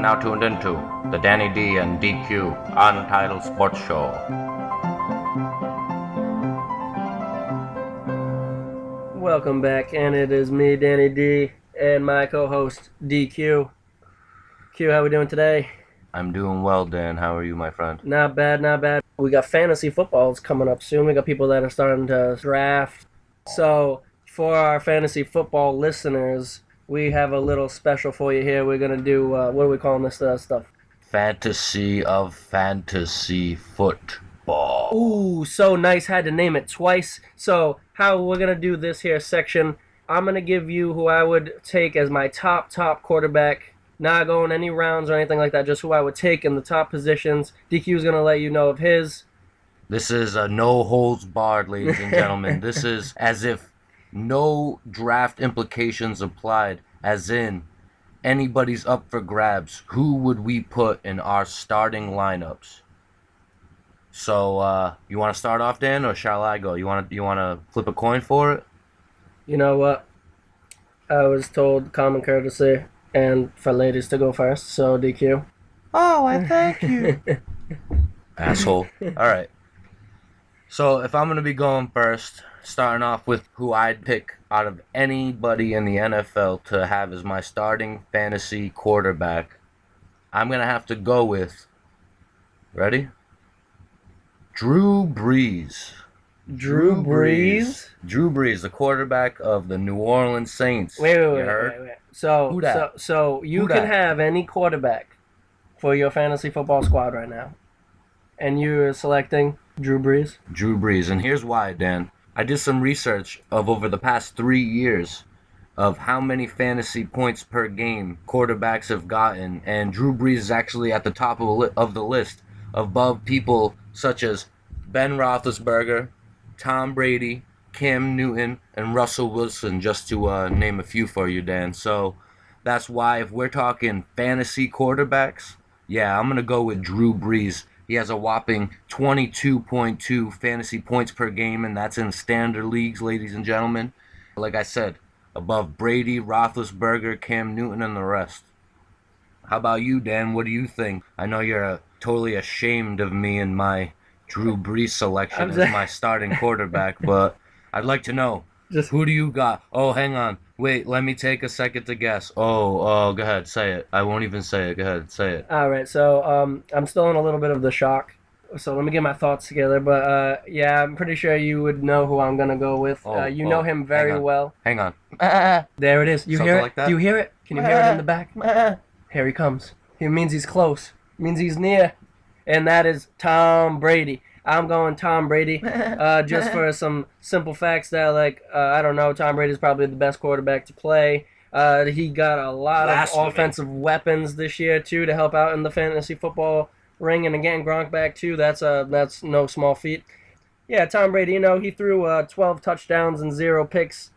now tuned into the Danny D and DQ Untitled Sports Show. Welcome back, and it is me, Danny D, and my co-host, DQ. Q, how we doing today? I'm doing well, Dan. How are you, my friend? Not bad, not bad. We got fantasy footballs coming up soon. We got people that are starting to draft. So, for our fantasy football listeners, we have a little special for you here. We're going to do, what are we calling this stuff? Fantasy of Fantasy Football. Ooh, so nice. Had to name it twice. So, how we're going to do this here section, I'm going to give you who I would take as my top quarterback. Not going any rounds or anything like that, just who I would take in the top positions. DQ is going to let you know of his. This is a no holds barred, ladies and gentlemen. This is as if no draft implications applied, as in anybody's up for grabs. Who would we put in our starting lineups? So, you want to start off, Dan, or shall I go? You want to flip a coin for it? You know what? I was told common courtesy and for ladies to go first, so DQ. Oh, I thank you. Asshole. All right. So, if I'm going to be going first, starting off with who I'd pick out of anybody in the NFL to have as my starting fantasy quarterback, I'm going to have to go with, ready? Drew Brees. Drew Brees? Drew Brees, the quarterback of the New Orleans Saints. Wait. Who dat? So you Who can dat? have any quarterback for your fantasy football squad right now. And you're selecting Drew Brees? Drew Brees, and here's why, Dan. I did some research of over the past 3 years of how many fantasy points per game quarterbacks have gotten, and Drew Brees is actually at the top of the list, above people such as Ben Roethlisberger, Tom Brady, Cam Newton, and Russell Wilson, just to name a few for you, Dan. So that's why if we're talking fantasy quarterbacks, yeah, I'm going to go with Drew Brees. He has a whopping 22.2 fantasy points per game, and that's in standard leagues, ladies and gentlemen. Like I said, above Brady, Roethlisberger, Cam Newton, and the rest. How about you, Dan? What do you think? I know you're totally ashamed of me and my Drew Brees selection as my starting quarterback, but I'd like to know, who do you got? Oh, hang on. Wait, let me take a second to guess. Oh, go ahead, say it. I won't even say it. Go ahead, say it. All right, so I'm still in a little bit of the shock. So let me get my thoughts together. But, yeah, I'm pretty sure you would know who I'm going to go with. You know him very well. Hang on. There it is. You Something hear it? like that? Do you hear it? Can you hear it in the back? Here he comes. It means he's close. It means he's near. And that is Tom Brady. I'm going Tom Brady, just for some simple facts that, I don't know, Tom Brady's probably the best quarterback to play. He got a lot of offensive weapons this year, too, to help out in the fantasy football ring. And again, Gronk back, too. That's no small feat. Yeah, Tom Brady, he threw 12 touchdowns and 0 picks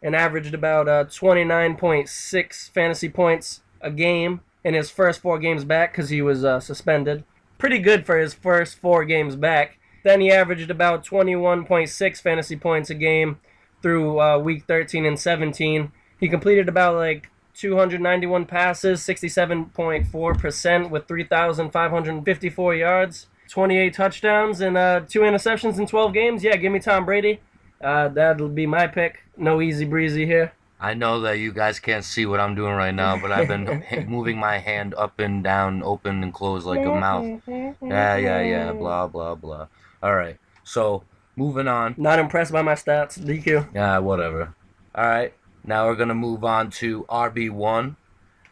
and averaged about 29.6 fantasy points a game in his first 4 games back because he was suspended. Pretty good for his first 4 games back. Then he averaged about 21.6 fantasy points a game through week 13 and 17. He completed about 291 passes, 67.4% with 3,554 yards, 28 touchdowns, and 2 interceptions in 12 games. Yeah, give me Tom Brady. That'll be my pick. No easy breezy here. I know that you guys can't see what I'm doing right now, but I've been moving my hand up and down, open and closed like a mouth. Yeah, blah, blah, blah. All right, so moving on. Not impressed by my stats, DQ. Yeah, whatever. All right, now we're going to move on to RB1.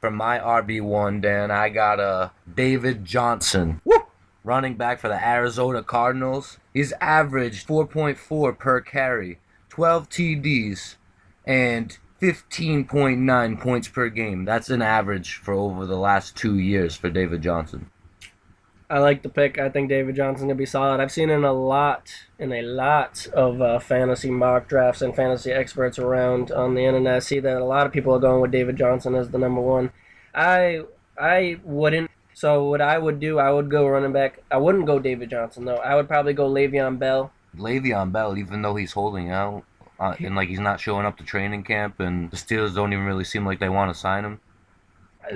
For my RB1, Dan, I got David Johnson. Woo! Running back for the Arizona Cardinals. He's averaged 4.4 per carry, 12 TDs, and 15.9 points per game. That's an average for over the last 2 years for David Johnson. I like the pick. I think David Johnson's going to be solid. I've seen in a lot of fantasy mock drafts and fantasy experts around on the internet. I see that a lot of people are going with David Johnson as the number one. I wouldn't. So what I would do, I would go running back. I wouldn't go David Johnson, though. I would probably go Le'Veon Bell. Le'Veon Bell, even though he's holding out, and he's not showing up to training camp, and the Steelers don't even really seem like they want to sign him.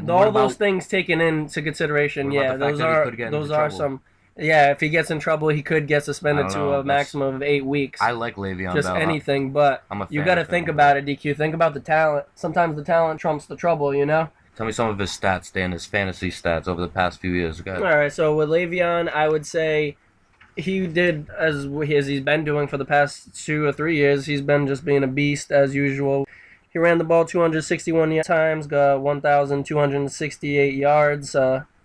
All those things taken into consideration, what about yeah, the fact that he could get into those are trouble? some. Yeah, if he gets in trouble, he could get I suspended don't to know. a maximum of 8 weeks. I like Le'Veon Just Bell. anything, but I'm a you fan got to of think him, about it, DQ. Think about the talent. Sometimes the talent trumps the trouble, you know? Tell me some of his stats, Dan, his fantasy stats over the past few years. Go ahead. All right, so with Le'Veon, I would say he did as he's been doing for the past 2 or 3 years. He's been just being a beast as usual. He ran the ball 261 times, got 1,268 yards,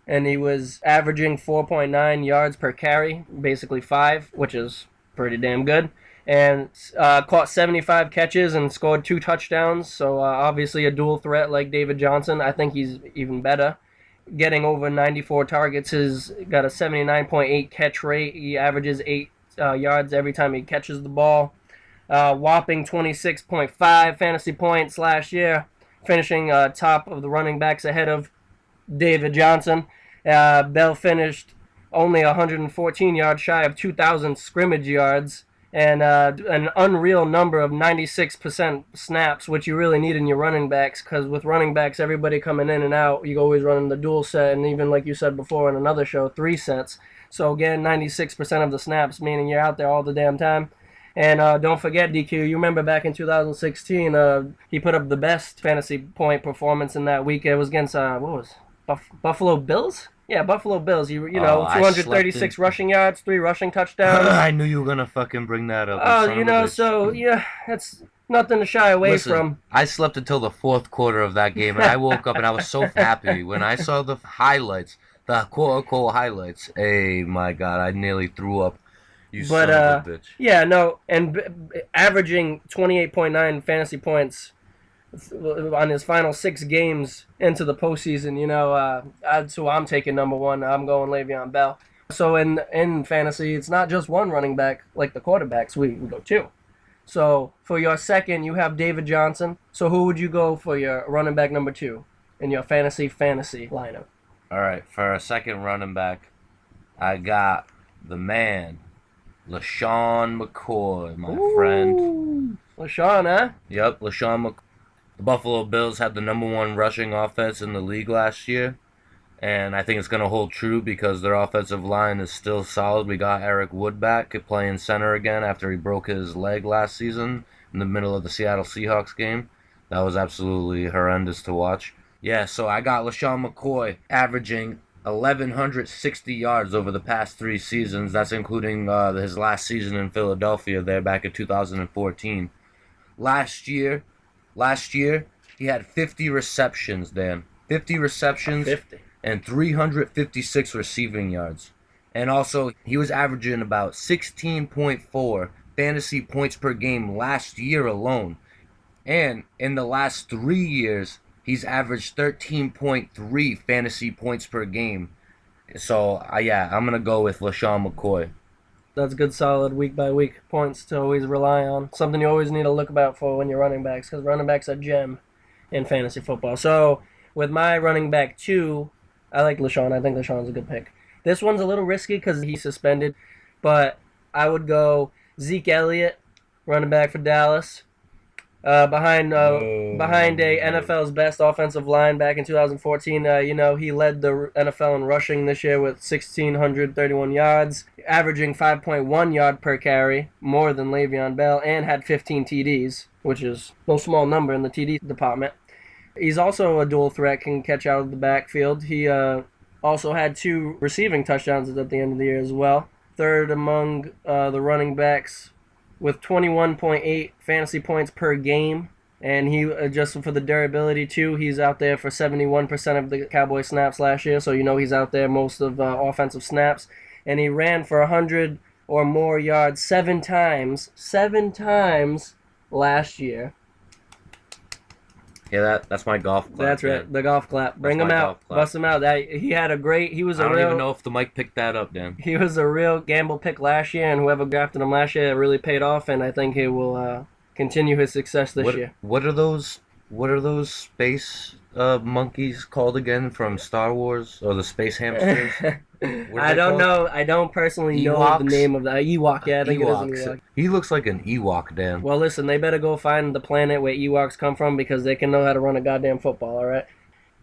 and he was averaging 4.9 yards per carry, basically 5, which is pretty damn good. And caught 75 catches and scored 2 touchdowns. So obviously a dual threat like David Johnson. I think he's even better. Getting over 94 targets. He's got a 79.8 catch rate. He averages 8 yards every time he catches the ball. Whopping 26.5 fantasy points last year, finishing top of the running backs ahead of David Johnson. Bell finished only 114 yards shy of 2,000 scrimmage yards and an unreal number of 96% snaps, which you really need in your running backs, because with running backs, everybody coming in and out, you always run the dual set, and even like you said before in another show, 3 sets. So again, 96% of the snaps, meaning you're out there all the damn time. And don't forget, DQ, you remember back in 2016, he put up the best fantasy point performance in that week. It was against, Buffalo Bills? Yeah, Buffalo Bills. You know, 236 rushing yards, 3 rushing touchdowns. I knew you were going to fucking bring that up. Oh, you know, so, yeah, that's nothing to shy away from. I slept until the 4th quarter of that game, and I woke up and I was so happy when I saw the highlights, the quote-unquote highlights. Hey, my God, I nearly threw up. You son of a bitch. Yeah, no, and averaging 28.9 fantasy points on his final 6 games into the postseason, you know, so I'm taking number 1. I'm going Le'Veon Bell. So in fantasy, it's not just one running back like the quarterbacks. We go 2. So for your second, you have David Johnson. So who would you go for your running back number 2 in your fantasy lineup? All right, for a second running back, I got the man, LaShawn McCoy, my friend. LaShawn, huh? Yep, LaShawn McCoy. The Buffalo Bills had the number 1 rushing offense in the league last year, and I think it's going to hold true because their offensive line is still solid. We got Eric Wood back playing center again after he broke his leg last season in the middle of the Seattle Seahawks game. That was absolutely horrendous to watch. Yeah, so I got LaShawn McCoy averaging 1,160 yards over the past 3 seasons. That's including his last season in Philadelphia there back in 2014. Last year, he had 50 receptions, Dan. 50 receptions 50. And 356 receiving yards. And also, he was averaging about 16.4 fantasy points per game last year alone. And in the last 3 years, he's averaged 13.3 fantasy points per game. So, yeah, I'm going to go with LaShawn McCoy. That's good, solid week-by-week points to always rely on. Something you always need to look about for when you're running backs, because running backs are a gem in fantasy football. So, with my running back 2, I like LaShawn. I think LaShawn's a good pick. This one's a little risky because he's suspended, but I would go Zeke Elliott, running back for Dallas. Behind a NFL's best offensive line back in 2014. You know, he led the NFL in rushing this year with 1,631 yards, averaging 5.1 yard per carry, more than Le'Veon Bell, and had 15 TDs, which is no small number in the TD department. He's also a dual threat, can catch out of the backfield. He also had 2 receiving touchdowns at the end of the year as well. Third among the running backs with 21.8 fantasy points per game. And he, just for the durability too, he's out there for 71% of the Cowboy snaps last year. So you know he's out there most of offensive snaps. And he ran for 100 or more yards 7 times last year. Yeah, that's my golf clap. That's right, Dan. the golf clap. Bring him out, bust him out. He had a great. I don't even know if the mic picked that up, Dan. He was a real gamble pick last year, and whoever drafted him last year, it really paid off. And I think he will continue his success this year. What are those space monkeys called again from Star Wars, or the space hamsters? I don't know. I don't personally know the name of the Ewok. Yeah, I think it is an Ewok. He looks like an Ewok, Dan. Well, listen, they better go find the planet where Ewoks come from because they can know how to run a goddamn football, all right?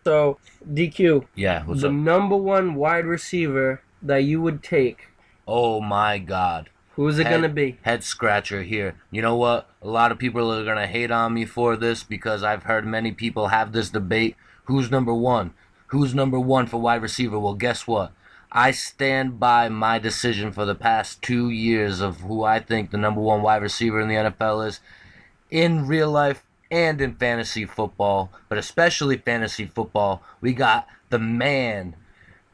So, DQ, Yeah, what's the up? number one wide receiver that you would take, Oh my God. who's it going to be? Head scratcher here. You know what? A lot of people are gonna hate on me for this because I've heard many people have this debate. Who's number one? Who's number one for wide receiver? Well, guess what? I stand by my decision for the past 2 years of who I think the number one wide receiver in the NFL is in real life and in fantasy football, but especially fantasy football. We got the man,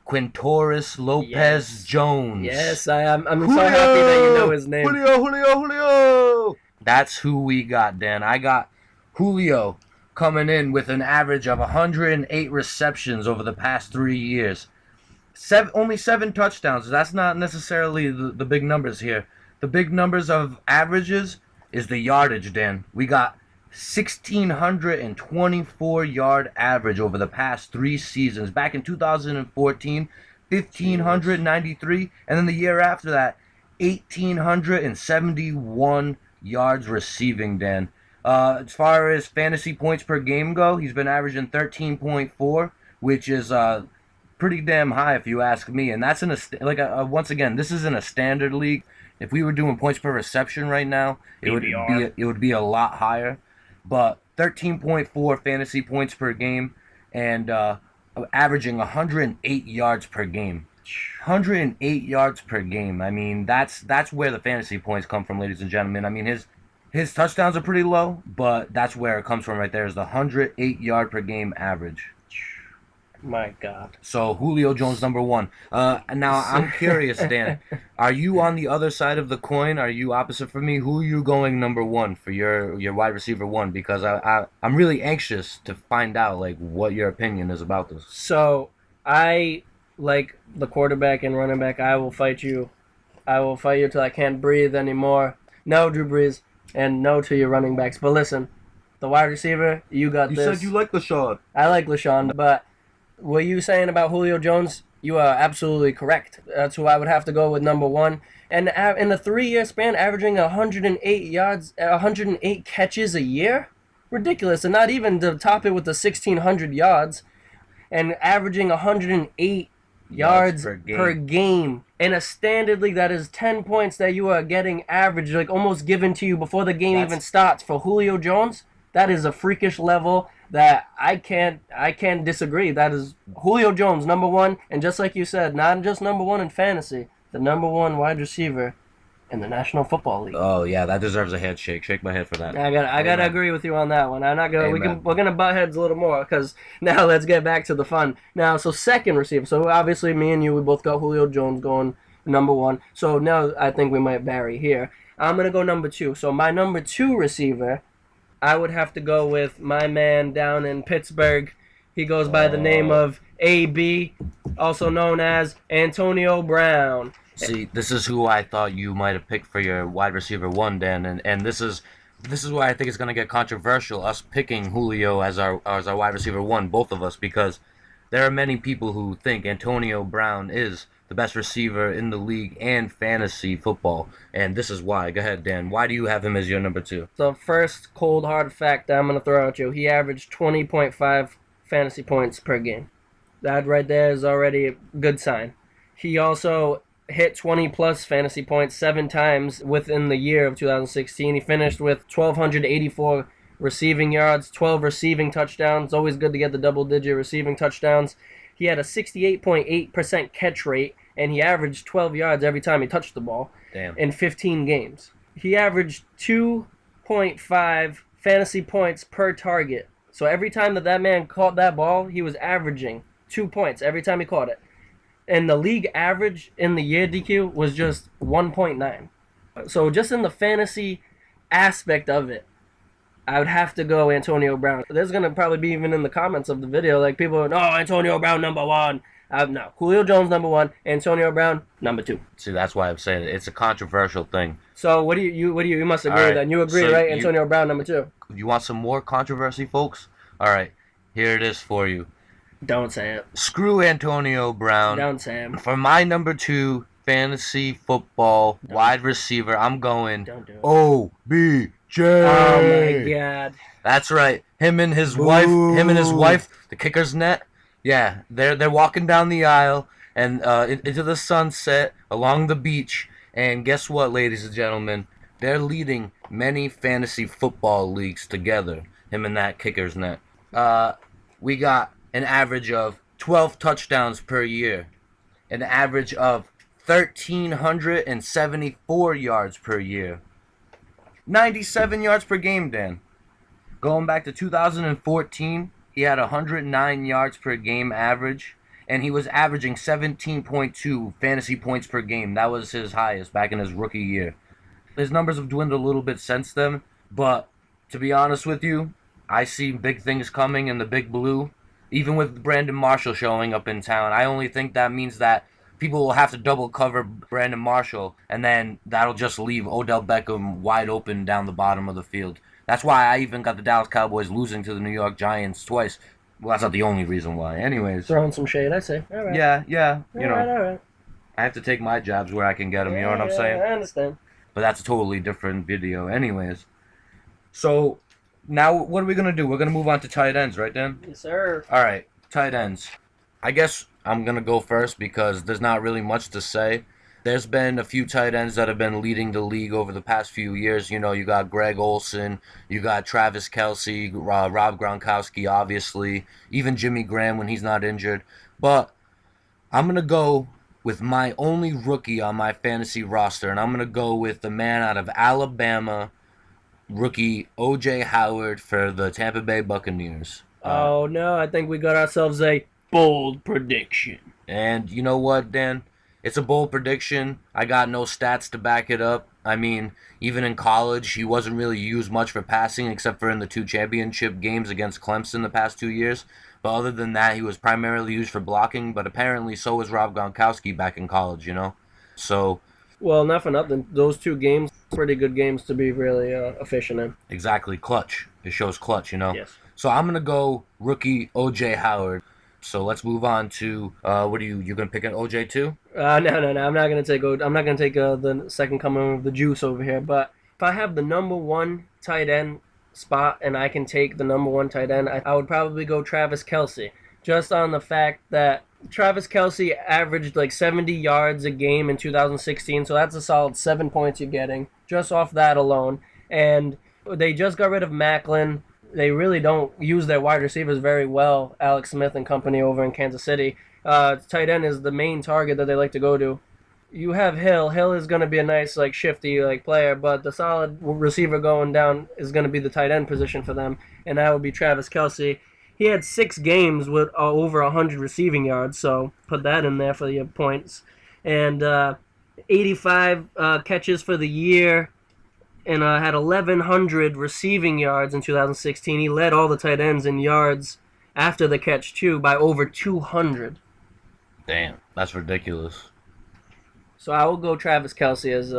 Quintoris Lopez Yes. Jones. Yes, I'm so happy that you know his name. Julio! That's who we got, Dan. I got Julio coming in with an average of 108 receptions over the past 3 years. Only 7 touchdowns. That's not necessarily the big numbers here. The big numbers of averages is the yardage, Dan. We got 1,624 yard average over the past 3 seasons. Back in 2014, 1,593, and then the year after that, 1,871 yards receiving, Dan. As far as fantasy points per game go, he's been averaging 13.4, which is pretty damn high if you ask me. And that's once again, this is in a standard league. If we were doing points per reception right now, it would be a lot higher. But 13.4 fantasy points per game and averaging 108 yards per game. 108 yards per game. I mean, that's where the fantasy points come from, ladies and gentlemen. I mean, his touchdowns are pretty low, but that's where it comes from right there, is the 108 yard per game average. My God. So Julio Jones number one. Now I'm curious, Dan. Are you on the other side of the coin? Are you opposite from me? Who are you going number one for your wide receiver one? Because I'm really anxious to find out like what your opinion is about this. So, I like the quarterback and running back. I will fight you. I will fight you till I can't breathe anymore. No, Drew Brees, and no to your running backs. But listen, the wide receiver, you got this. You said you like LaShawn. I like LaShawn, but what you saying about Julio Jones, you are absolutely correct. That's who I would have to go with number one. And in a 3-year span, averaging 108 yards, 108 catches a year? Ridiculous. And not even to top it with the 1,600 yards. And averaging 108 yards per game. In a standard league, that is 10 points that you are getting average, like almost given to you before the game even starts. For Julio Jones, that is a freakish level that I can't disagree. That is Julio Jones, number one, and just like you said, not just number one in fantasy, the number one wide receiver in the National Football League. Oh yeah, that deserves a head shake. Shake my head for that. I gotta agree with you on that one. I'm not gonna we're gonna butt heads a little more because now let's get back to the fun. Now, so second receiver. So obviously me and you, we both got Julio Jones going number one. So now I think we might vary here. I'm gonna go number two. So my number two receiver, I would have to go with my man down in Pittsburgh. He goes by the name of AB, also known as Antonio Brown. See, this is who I thought you might have picked for your wide receiver one, Dan, and this is why I think it's gonna get controversial. Us picking Julio as our wide receiver one, both of us, because there are many people who think Antonio Brown is the best receiver in the league and fantasy football, and this is why. Go ahead, Dan. Why do you have him as your number two? So first cold hard fact that I'm gonna throw at you: he averaged 20.5 fantasy points per game. That right there is already a good sign. He also hit 20 plus fantasy points 7 times within the year of 2016. He finished with 1,284 receiving yards, 12 receiving touchdowns. Always good to get the double-digit receiving touchdowns. He had a 68.8% catch rate, and he averaged 12 yards every time he touched the ball. Damn. In 15 games. He averaged 2.5 fantasy points per target. So every time that man caught that ball, he was averaging 2 points every time he caught it. And the league average in the year, DQ, was just 1.9. So just in the fantasy aspect of it, I would have to go Antonio Brown. There's going to probably be even in the comments of the video, like people are, no, Antonio Brown number one. No, Julio Jones number one, Antonio Brown number two. See, that's why I'm saying it's a controversial thing. So what do you must agree with that. You agree, so right? Antonio Brown number two. You want some more controversy, folks? All right, here it is for you. Don't say it. Screw Antonio Brown. Don't say him. For my number two fantasy football wide receiver, I'm going Don't do it. OBJ. Oh my god. That's right. Him and his Boo. wife, the kicker's net. Yeah, they're walking down the aisle and into the sunset along the beach. And guess what, ladies and gentlemen? They're leading many fantasy football leagues together. Him and that kicker's net. We got an average of 12 touchdowns per year, an average of 1,374 yards per year, 97 yards per game, Dan. Going back to 2014, he had 109 yards per game average, and he was averaging 17.2 fantasy points per game. That was his highest back in his rookie year. His numbers have dwindled a little bit since then, but to be honest with you, I see big things coming in the Big Blue. Even with Brandon Marshall showing up in town, I only think that means that people will have to double cover Brandon Marshall, and then that'll just leave Odell Beckham wide open down the bottom of the field. That's why I even got the Dallas Cowboys losing to the New York Giants twice. Well, that's not the only reason why. Anyways. Throwing some shade, I say. All right. Yeah. All right. I have to take my jabs where I can get them, you know what I'm saying? I understand. But that's a totally different video. Anyways. So, now what are we going to do? We're going to move on to tight ends, right, Dan? Yes, sir. All right, tight ends. I guess I'm going to go first because there's not really much to say. There's been a few tight ends that have been leading the league over the past few years. You know, you got Greg Olsen, you got Travis Kelce, Rob Gronkowski, obviously, even Jimmy Graham when he's not injured. But I'm going to go with my only rookie on my fantasy roster, and I'm going to go with the man out of Alabama, rookie O.J. Howard for the Tampa Bay Buccaneers. Oh, no, I think we got ourselves a bold prediction. And you know what, Dan? It's a bold prediction. I got no stats to back it up. I mean, even in college, he wasn't really used much for passing except for in the 2 championship games against Clemson the past 2 years. But other than that, he was primarily used for blocking, but apparently so was Rob Gronkowski back in college, you know? So... Well, not for nothing. Those 2 games, pretty good games to be really efficient in. Exactly. Clutch. It shows clutch, you know? Yes. So I'm going to go rookie O.J. Howard. So let's move on to what are you gonna pick an OJ too? No. I'm not gonna take the second coming of the juice over here. But if I have the number 1 tight end spot and I can take the number 1 tight end, I would probably go Travis Kelce. Just on the fact that Travis Kelce averaged like 70 yards a game in 2016, so that's a solid 7 points you're getting just off that alone. And they just got rid of Macklin. They really don't use their wide receivers very well, Alex Smith and company over in Kansas City. Tight end is the main target that they like to go to. You have Hill. Hill is going to be a nice, like, shifty player, but the solid receiver going down is going to be the tight end position for them, and that would be Travis Kelce. He had 6 games with over 100 receiving yards, so put that in there for your points. And 85 catches for the year. And had 1,100 receiving yards in 2016. He led all the tight ends in yards after the catch, too, by over 200. Damn, that's ridiculous. So I will go Travis Kelce as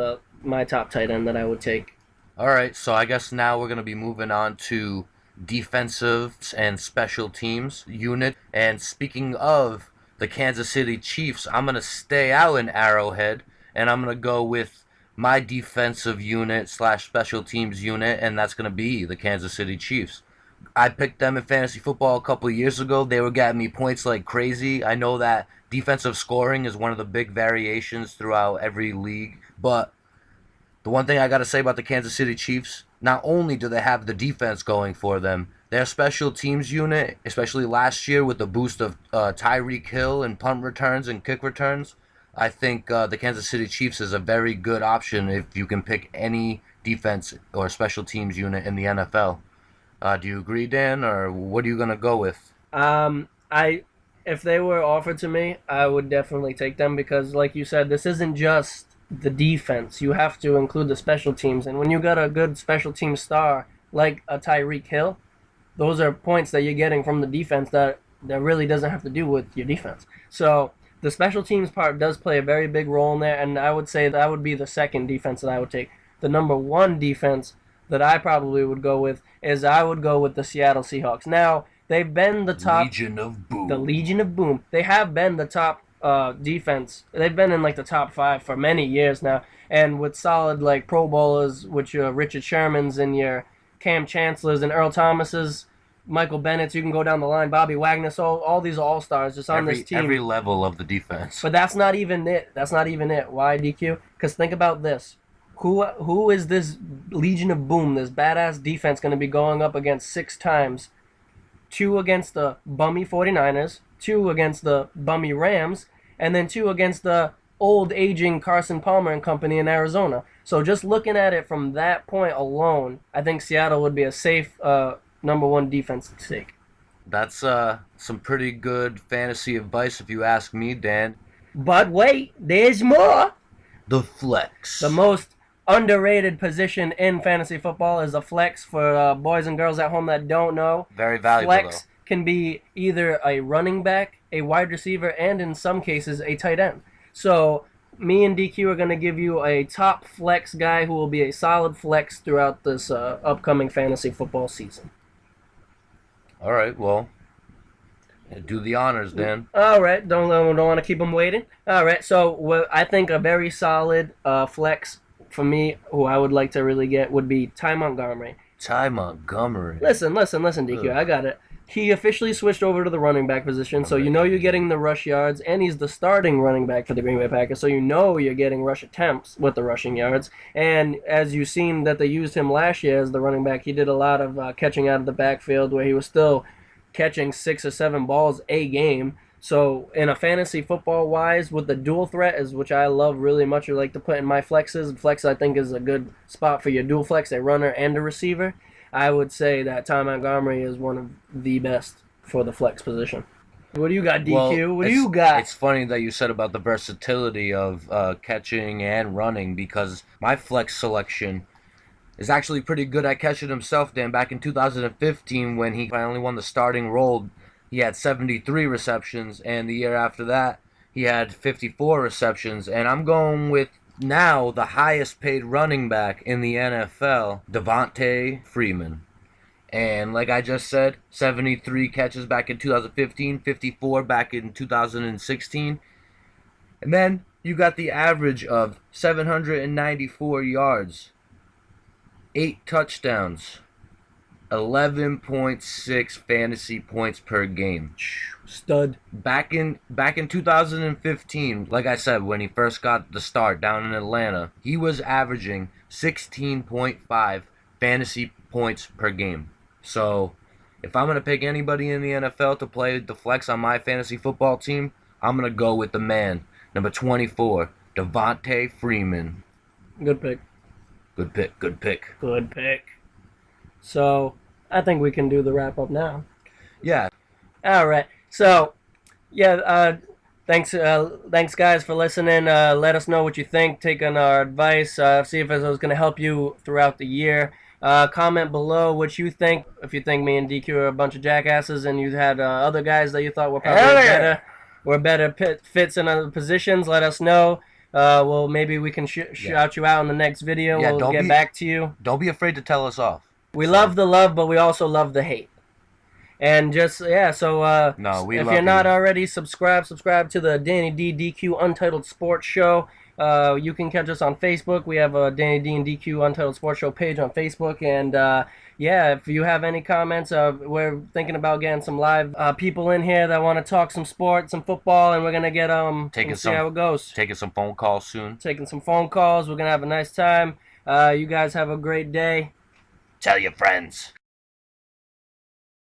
my top tight end that I would take. All right, so I guess now we're going to be moving on to defensive and special teams unit. And speaking of the Kansas City Chiefs, I'm going to stay out in Arrowhead, and I'm going to go with my defensive unit / special teams unit, and that's going to be the Kansas City Chiefs. I picked them in fantasy football a couple of years ago. They were getting me points like crazy. I know that defensive scoring is one of the big variations throughout every league, but the one thing I got to say about the Kansas City Chiefs, not only do they have the defense going for them, their special teams unit, especially last year with the boost of Tyreek Hill and punt returns and kick returns, I think the Kansas City Chiefs is a very good option if you can pick any defense or special teams unit in the NFL. Do you agree, Dan, or what are you going to go with? If they were offered to me, I would definitely take them because, like you said, this isn't just the defense. You have to include the special teams. And when you got a good special team star like a Tyreek Hill, those are points that you're getting from the defense that really doesn't have to do with your defense. So the special teams part does play a very big role in there, and I would say that would be the second defense that I would take. The number 1 defense that I probably would go with is I would go with the Seattle Seahawks. Now, they've been the top... Legion of Boom. The Legion of Boom. They have been the top defense. They've been in like the top 5 for many years now, and with solid like Pro Bowlers, which your Richard Shermans and your Cam Chancellors and Earl Thomases, Michael Bennett's. You can go down the line. Bobby Wagner. So all these all stars just on this team. Every level of the defense. But that's not even it. That's not even it. Why, DQ? Because think about this. Who is this Legion of Boom, this badass defense, going to be going up against 6 times? 2 against the bummy 49ers, 2 against the bummy Rams, and then 2 against the old aging Carson Palmer and company in Arizona. So just looking at it from that point alone, I think Seattle would be a safe number 1 defense to take. That's some pretty good fantasy advice if you ask me, Dan. But wait, there's more. The flex. The most underrated position in fantasy football is a flex. For boys and girls at home that don't know, Very valuable, flex can be either a running back, a wide receiver, and in some cases a tight end. So me and DQ are going to give you a top flex guy who will be a solid flex throughout this upcoming fantasy football season. All right, well, do the honors, Dan. All right, don't want to keep them waiting. All right, so I think a very solid flex for me, who I would like to really get, would be Ty Montgomery. Ty Montgomery. Listen, DQ, I got it. He officially switched over to the running back position, so you know you're getting the rush yards, and he's the starting running back for the Green Bay Packers, so you know you're getting rush attempts with the rushing yards. And as you've seen that they used him last year as the running back, he did a lot of catching out of the backfield where he was still catching 6 or 7 balls a game. So in a fantasy football wise, with the dual threat, is which I love really much, or like to put in my flexes. Flex, I think, is a good spot for your dual flex, a runner and a receiver. I would say that Ty Montgomery is one of the best for the flex position. What do you got, DQ? Well, what do you got? It's funny that you said about the versatility of catching and running, because my flex selection is actually pretty good at catching himself, Dan. Back in 2015, when he finally won the starting role, he had 73 receptions, and the year after that, he had 54 receptions. And I'm going with now the highest paid running back in the NFL, Devontae Freeman. And like I just said, 73 catches back in 2015, 54 back in 2016. And then you got the average of 794 yards, 8 touchdowns, 11.6 fantasy points per game. Stud. Back in 2015, like I said, when he first got the start down in Atlanta, he was averaging 16.5 fantasy points per game. So, if I'm going to pick anybody in the NFL to play the flex on my fantasy football team, I'm going to go with the man, number 24, Devontae Freeman. Good pick. Good pick, good pick. Good pick. So, I think we can do the wrap-up now. Yeah. All right. So, yeah, thanks guys for listening. Let us know what you think, taking our advice, see if it was going to help you throughout the year. Comment below what you think. If you think me and DQ are a bunch of jackasses and you had other guys that you thought were probably better fits in other positions, let us know. Well, maybe we can shout you out in the next video. Yeah, we'll get back to you. Don't be afraid to tell us off. We love the love, but we also love the hate. And just, yeah, so if you're not already, subscribe to the Danny Dee DQ Untitled Sports Show. You can catch us on Facebook. We have a Danny Dee and DQ Untitled Sports Show page on Facebook. And, yeah, if you have any comments, we're thinking about getting some live people in here that want to talk some sports, some football, and we're going to get, see how it goes. Taking some phone calls soon. Taking some phone calls. We're going to have a nice time. You guys have a great day. Tell your friends.